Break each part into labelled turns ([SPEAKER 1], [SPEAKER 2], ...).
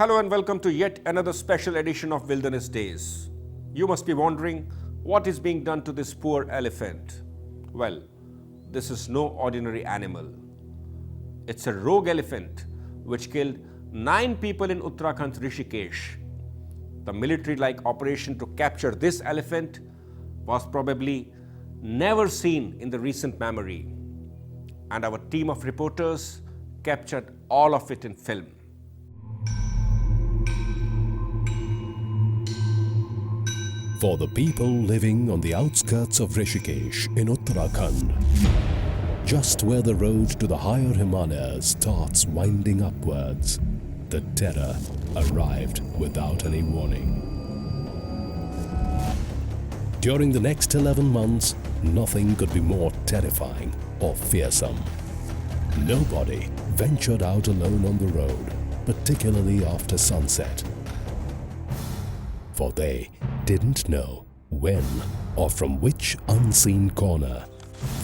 [SPEAKER 1] Hello and welcome to yet another special edition of Wilderness Days. You must be wondering what is being done to this poor elephant. Well, this is no ordinary animal. It's a rogue elephant which killed 9 people in Uttarakhand's Rishikesh. The military-like operation to capture this elephant was probably never seen in the recent memory. And our team of reporters captured all of it in film.
[SPEAKER 2] For the people living on the outskirts of Rishikesh in Uttarakhand, just where the road to the higher Himalayas starts winding upwards, the terror arrived without any warning. During the next 11 months, nothing could be more terrifying or fearsome. Nobody ventured out alone on the road, particularly after sunset. For they didn't know when or from which unseen corner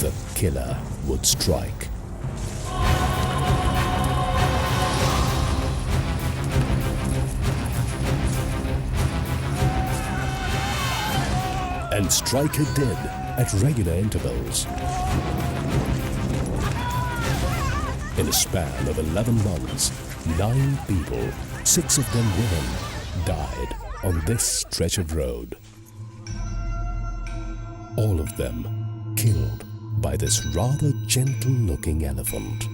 [SPEAKER 2] the killer would strike. And strike it did at regular intervals. In a span of 11 months, 9 people, 6 of them women, died on this stretch of road. All of them killed by this rather gentle-looking elephant.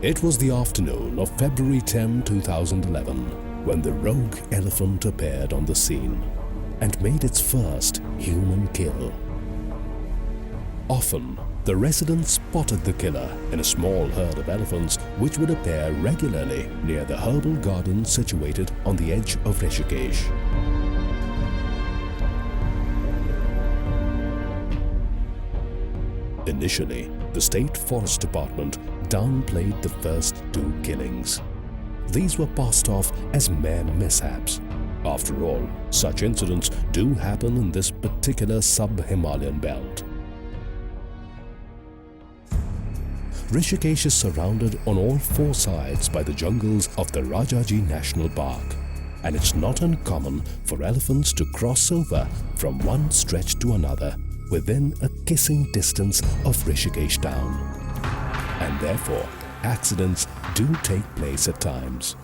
[SPEAKER 2] It was the afternoon of February 10, 2011, when the rogue elephant appeared on the scene and made its first human kill. Often, the residents spotted the killer in a small herd of elephants which would appear regularly near the herbal garden situated on the edge of Rishikesh. Initially, the State Forest Department downplayed the first 2 killings. These were passed off as mere mishaps. After all, such incidents do happen in this particular sub-Himalayan belt. Rishikesh is surrounded on all 4 sides by the jungles of the RAHEJA National Park, and it's not uncommon for elephants to cross over from one stretch to another within a kissing distance of Rishikesh town. And therefore, accidents do take place at times.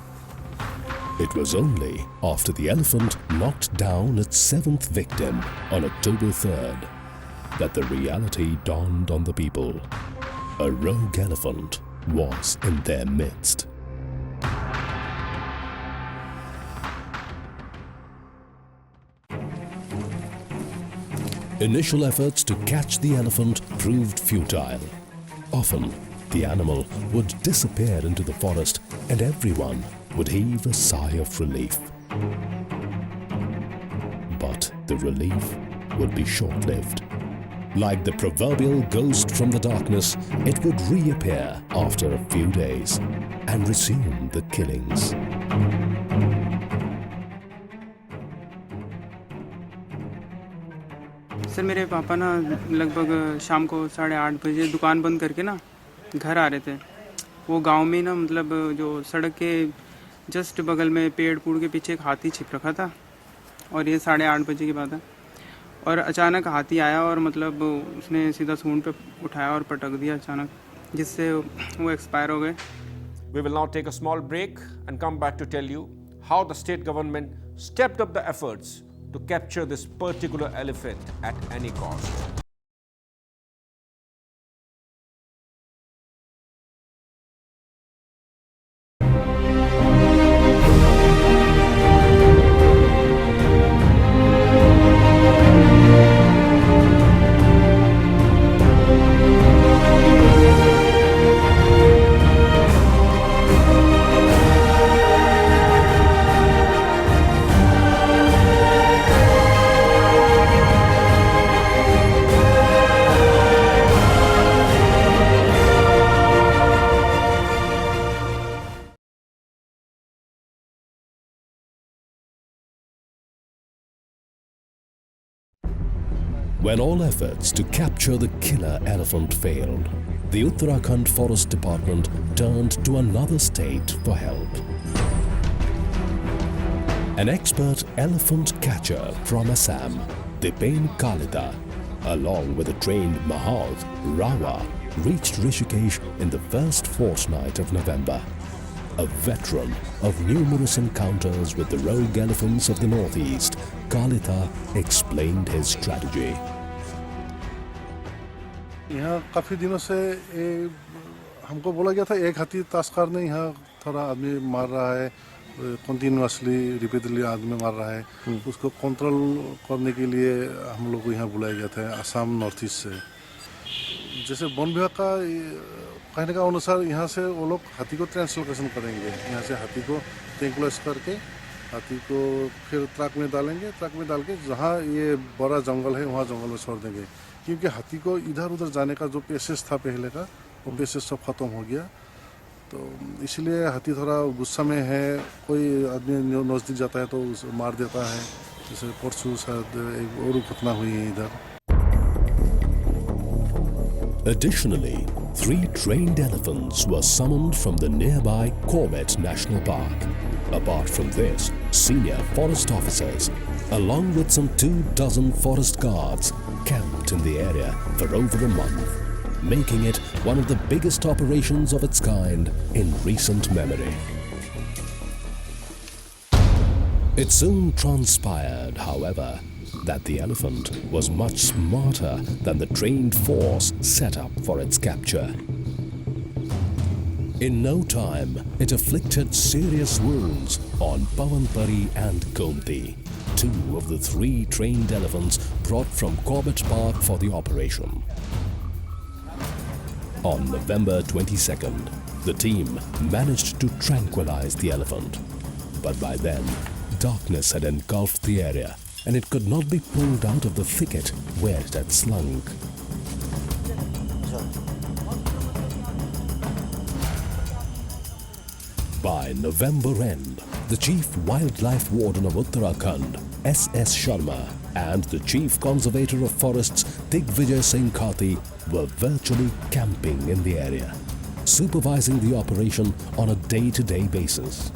[SPEAKER 2] It was only after the elephant knocked down its 7th victim on October 3rd that the reality dawned on the people. A rogue elephant was in their midst. Initial efforts to catch the elephant proved futile. Often, the animal would disappear into the forest and everyone would heave a sigh of relief. But the relief would be short-lived. Like the proverbial ghost from the darkness, it would reappear after a few days and resume the killings.
[SPEAKER 3] Sir मेरे पापा ना लगभग शाम को 8:30 बजे दुकान बंद करके ना घर आ रहे थे। वो गांव में ना मतलब जो सड़क के जस्ट बगल में पेड़ के पीछे एक हाथी छिप रखा था और ये 8:30 बजे की बात है। और अचानक हाथी आया और मतलब उसने सीधा सूंड पे उठाया और पटक दिया अचानक, जिससे वो एक्सपायर हो गए।
[SPEAKER 1] We will now take a small break and come back to tell you how the state government stepped up the efforts to capture this particular elephant at any cost.
[SPEAKER 2] When all efforts to capture the killer elephant failed, the Uttarakhand Forest Department turned to another state for help. An expert elephant catcher from Assam, Dipen Kalita, along with a trained Mahal, Rawa, reached Rishikesh in the first fortnight of November. A veteran of numerous encounters with the rogue elephants of the northeast, Kalita explained his strategy.
[SPEAKER 4] यहाँ काफ़ी दिनों से हमको बोला गया था एक हाथी तस्कर ने यहाँ थोड़ा आदमी मार रहा है, कंटिन्यूअसली रिपीटेडली आदमी मार रहा है, उसको कंट्रोल करने के लिए हम लोग को यहाँ बुलाया गया था असम नॉर्थ ईस्ट से। जैसे वन विभाग का कहने का अनुसार यहाँ से वो लोग हाथी को ट्रांसलोकेशन करेंगे, यहाँ से हाथी को ट्रैंकुलाइज करके हाथी को फिर ट्रक में डालेंगे, ट्रक में डाल के जहाँ ये बड़ा जंगल है वहाँ जंगल में छोड़ देंगे, क्योंकि हाथी को इधर उधर जाने का जो पेसेस था पहले का वो पेसेस सब खत्म हो गया। तो इसलिए हाथी थोड़ा गुस्सा में है, कोई आदमी नज़दीक जाता है तो उसे मार देता है। जैसे परसों शायद एक और घटना हुई है इधर।
[SPEAKER 2] Additionally, 3 trained elephants were summoned from the nearby Corbett National Park. Apart from this, senior forest officers, along with some 24 forest guards, camped in the area for over a month, making it one of the biggest operations of its kind in recent memory. It soon transpired, however, that the elephant was much smarter than the trained force set up for its capture. In no time, it inflicted serious wounds on Pavanpari and Gomti, 2 of the 3 trained elephants brought from Corbett Park for the operation. On November 22nd, the team managed to tranquilize the elephant. But by then, darkness had engulfed the area and it could not be pulled out of the thicket where it had slunk. By November end, the Chief Wildlife Warden of Uttarakhand, S.S. Sharma, and the Chief Conservator of Forests, Digvijay Singh Khati, were virtually camping in the area, supervising the operation on a day-to-day basis.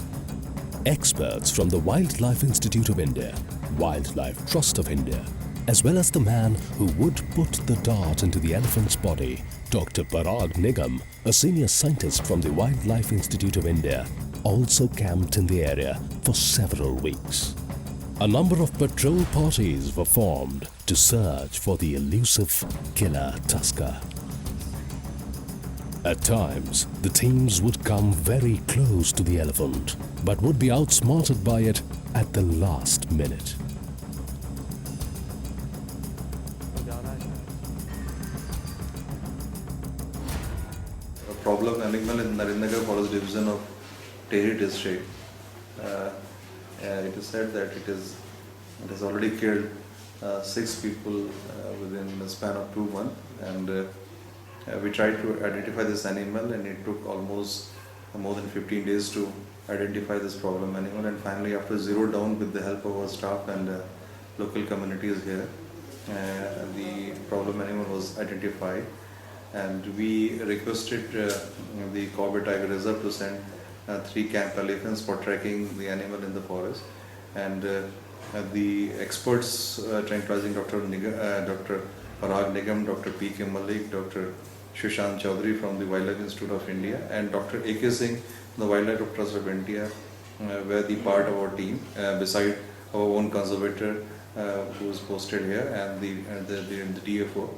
[SPEAKER 2] Experts from the Wildlife Institute of India, Wildlife Trust of India, as well as the man who would put the dart into the elephant's body, Dr. Parag Nigam, a senior scientist from the Wildlife Institute of India, also camped in the area for several weeks. A number of patrol parties were formed to search for the elusive killer tusker. At times, the teams would come very close to the elephant, but would be outsmarted by it at the last minute.
[SPEAKER 5] A problem animal in Narendnagar Forest Division of Tehri district. It is said that it has already killed 6 people within the span of 2 months, and we tried to identify this animal, and it took almost more than 15 days to identify this problem animal, and finally after zero down with the help of our staff and local communities here, the problem animal was identified, and we requested the Corbett Tiger Reserve to send 3 camp elephants for tracking the animal in the forest, and the experts tranquilizing Dr. Parag Nigam, Dr. P.K. Malik, Dr. Shushan Chaudhary from the Wildlife Institute of India, and Dr. A.K. Singh, the Wildlife Trust of India, were the part of our team, beside our own conservator who is posted here, and the DFO.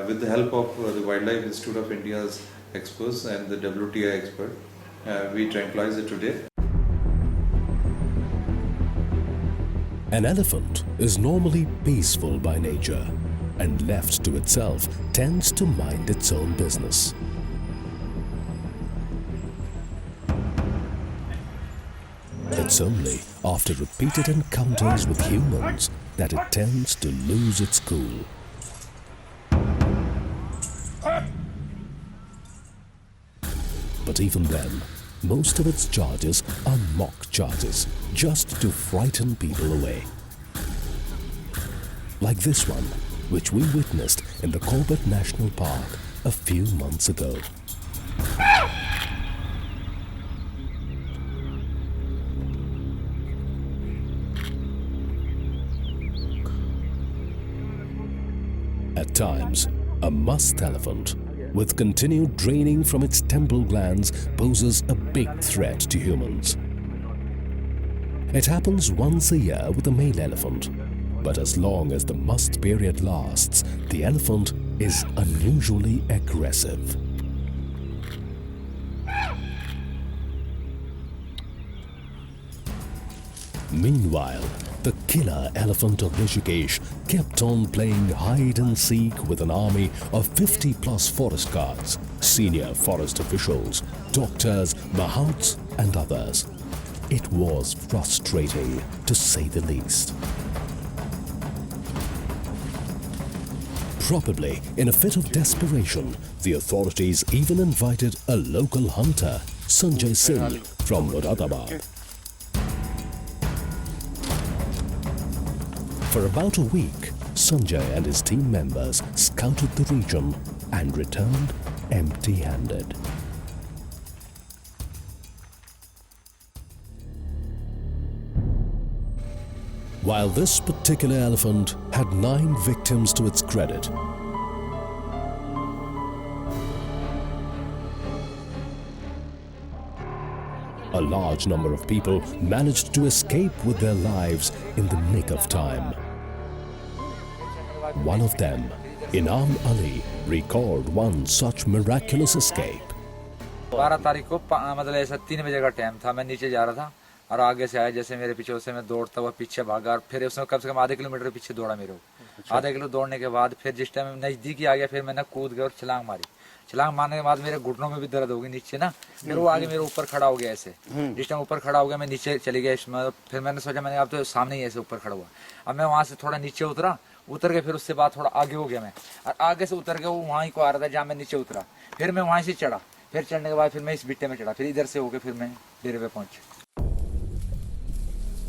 [SPEAKER 5] With the help of the Wildlife Institute of India's experts and the WTI expert, we tranquilized it today.
[SPEAKER 2] An elephant is normally peaceful by nature, and left to itself tends to mind its own business. It's only after repeated encounters with humans that it tends to lose its cool. But even then, most of its charges are mock charges, just to frighten people away. Like this one, which we witnessed in the Corbett National Park a few months ago. At times, a musk elephant, with continued draining from its temple glands, poses a big threat to humans. It happens once a year with a male elephant, but as long as the must period lasts, the elephant is unusually aggressive. Meanwhile, the killer elephant of Rishikesh kept on playing hide and seek with an army of 50 plus forest guards, senior forest officials, doctors, mahouts and others. It was frustrating, to say the least. Probably in a fit of desperation, the authorities even invited a local hunter, Sanjay Singh, from Moradabad. For about a week, Sanjay and his team members scouted the region and returned empty-handed. While this particular elephant had 9 victims to its credit, a large number of people managed to escape with their lives in the nick of time. One of them, Inam Ali, recalled one such miraculous escape.
[SPEAKER 6] 12 तारीख को मतलब ऐसा 3 बजे का time था, मैं नीचे जा रहा था और आगे से आया जैसे मेरे पीछे, उससे मैं दौड़ता हुआ पीछे भागा और फिर उसने कम से कम आधे किलोमीटर पीछे दौड़ा मेरे को। आधे किलो दौड़ने के बाद फिर जिस टाइम नज़दीक ही आ गया, फिर मैंने कूद गया और छलांग मारी। छलांग मारने के बाद मेरे घुटनों में भी दर्द हो गई नीचे ना, फिर वो आगे मेरे ऊपर खड़ा हो गया ऐसे। जिस टाइम ऊपर खड़ा हो गया मैं नीचे चली गया इसमें, फिर मैंने सोचा मैंने अब तो सामने ही ऐसे ऊपर खड़ा हुआ। अब मैं वहाँ से थोड़ा नीचे उतर के फिर उससे बाद थोड़ा आगे हो गया मैं, और आगे से उतर के वो वहाँ ही को आ रहा था जहाँ मैं नीचे उतरा। फिर मैं वहाँ से चढ़ा, फिर चढ़ने के बाद फिर मैं इस बिट्टे में चढ़ा, फिर इधर से होके फिर मैं डेरे पे पहुंचा।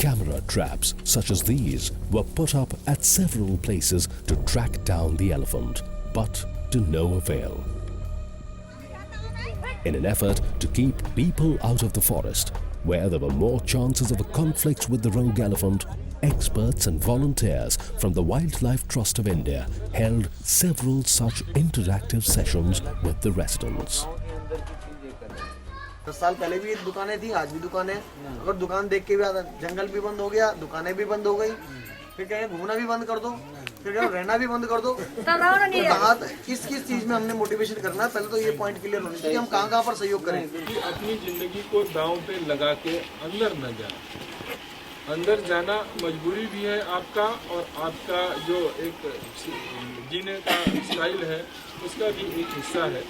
[SPEAKER 2] Camera traps such as these were put up at several places to track down the elephant, but to no avail. In an effort to keep people out of the forest, where there were more chances of a conflict with the rogue elephant, experts and volunteers from the Wildlife Trust of India held several such interactive sessions with the residents.
[SPEAKER 7] 10 साल पहले भी दुकानें थी, आज भी दुकानें। अगर दुकान देख के भी आता, जंगल भी बंद हो गया, दुकानें भी बंद हो गई, फिर कहें घूमना भी बंद कर दो, फिर कहें रहना भी बंद कर दो। तो किस चीज में हमने मोटिवेशन करना है, पहले तो ये पॉइंट क्लियर होना चाहिए कि हम कहाँ पर सहयोग करें।
[SPEAKER 8] अपनी जिंदगी को दांव पे लगा के अंदर न जाए। अंदर जाना मजबूरी भी है आपका, और आपका जो एक जीने का स्टाइल है उसका भी एक हिस्सा है।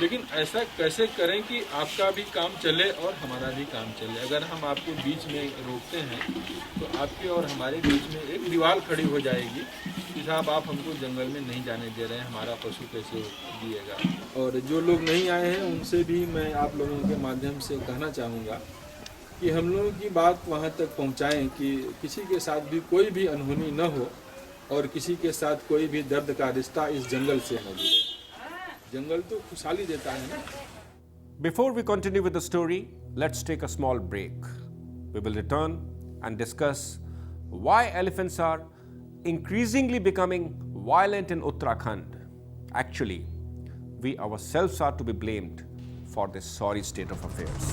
[SPEAKER 8] लेकिन ऐसा कैसे करें कि आपका भी काम चले और हमारा भी काम चले। अगर हम आपको बीच में रोकते हैं तो आपके और हमारे बीच में एक दीवार खड़ी हो जाएगी कि साहब आप हमको जंगल में नहीं जाने दे रहे हैं, हमारा पशु कैसे दिएगा। और जो लोग नहीं आए हैं उनसे भी मैं आप लोगों के माध्यम से कहना चाहूँगा कि हम लोगों की बात वहाँ तक पहुँचाएँ कि किसी के साथ भी कोई भी अनहोनी न हो और किसी के साथ कोई भी दर्द का रिश्ता इस जंगल से न जुड़े। जंगल तो खुशहाली देता है ना।
[SPEAKER 1] Before we continue with the story, let's take a small break. We will return and discuss why elephants are increasingly becoming violent in Uttarakhand. Actually, we ourselves are to be blamed for this sorry state of affairs.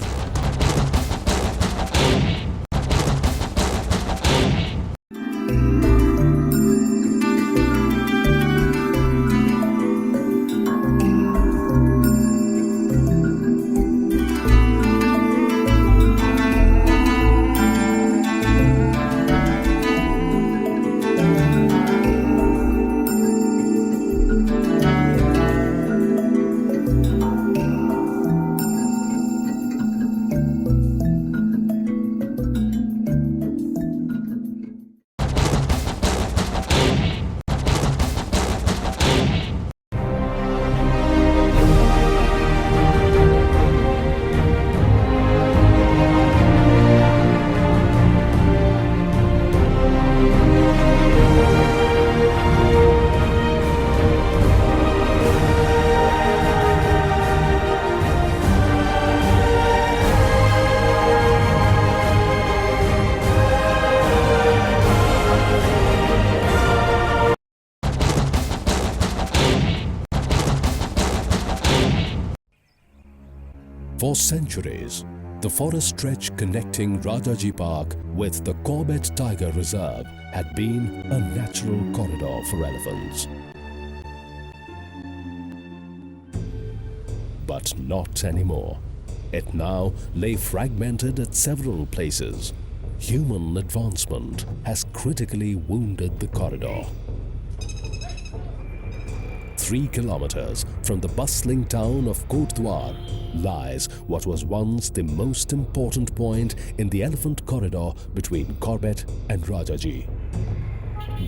[SPEAKER 2] For centuries, the forest stretch connecting RAHEJA Park with the Corbett Tiger Reserve had been a natural corridor for elephants. But not anymore. It now lay fragmented at several places. Human advancement has critically wounded the corridor. 3 kilometers from the bustling town of Kotdwar lies what was once the most important point in the elephant corridor between Corbett and RAHEJA.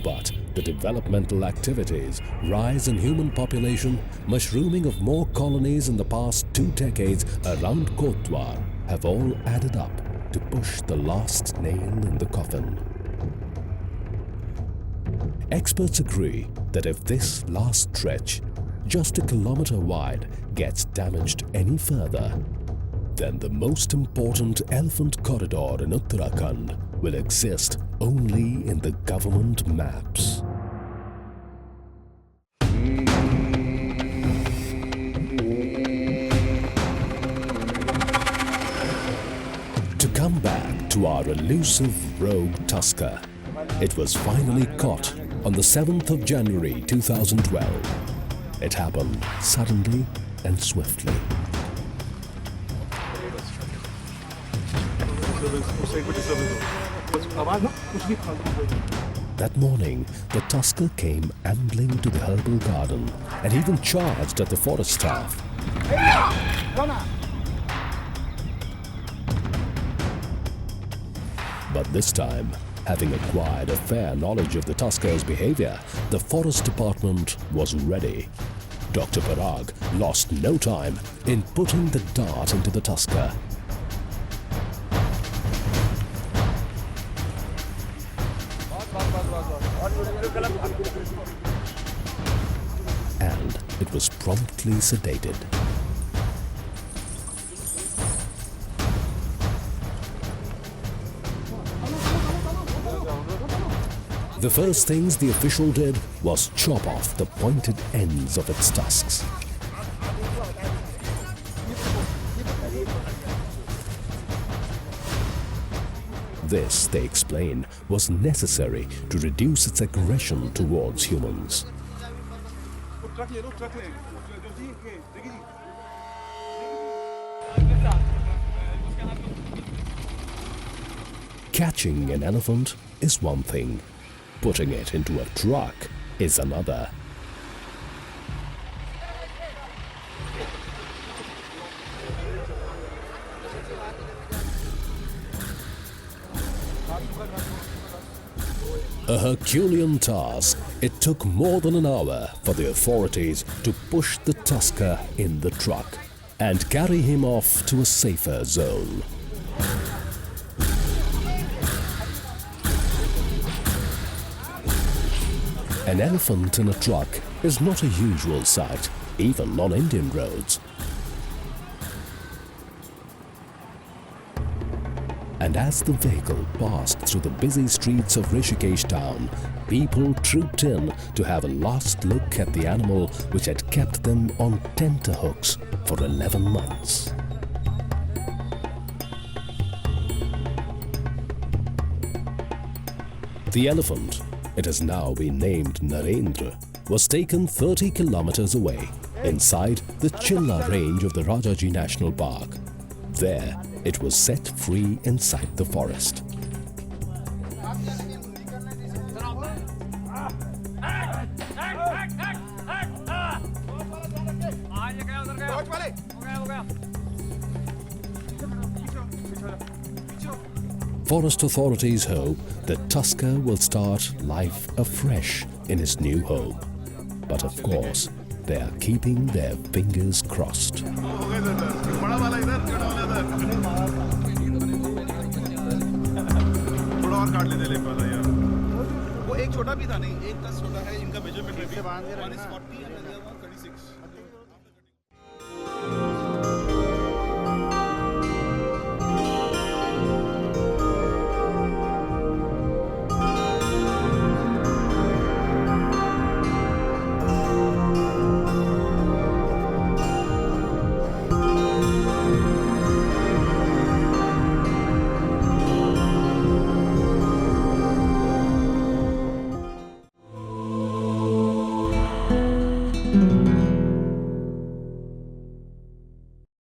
[SPEAKER 2] But the developmental activities, rise in human population, mushrooming of more colonies in the past 2 decades around Kotdwar have all added up to push the last nail in the coffin. Experts agree that if this last stretch, just a kilometer wide, gets damaged any further, then the most important elephant corridor in Uttarakhand will exist only in the government maps. To come back to our elusive rogue tusker, it was finally caught on the 7th of January 2012. It happened suddenly and swiftly. That morning, the tusker came ambling to the herbal garden and even charged at the forest staff. But this time, having acquired a fair knowledge of the tusker's behavior, the forest department was ready. Dr. Parag lost no time in putting the dart into the tusker. And it was promptly sedated. The first things the official did was chop off the pointed ends of its tusks. This, they explain, was necessary to reduce its aggression towards humans. Catching an elephant is one thing. Putting it into a truck is another. A Herculean task, it took more than an hour for the authorities to push the tusker in the truck and carry him off to a safer zone. An elephant in a truck is not a usual sight, even on Indian roads. And as the vehicle passed through the busy streets of Rishikesh town, people trooped in to have a last look at the animal which had kept them on tenterhooks for 11 months. The elephant, it has now been named Narendra, was taken 30 kilometers away, inside the Chilla range of the RAHEJA National Park. There, it was set free inside the forest. Forest authorities hope that tusker will start life afresh in his new home. But of course, they are keeping their fingers crossed.
[SPEAKER 9] वो एक छोटा भी था नहीं, एक 10 छोटा है, इनका मेजरमेंट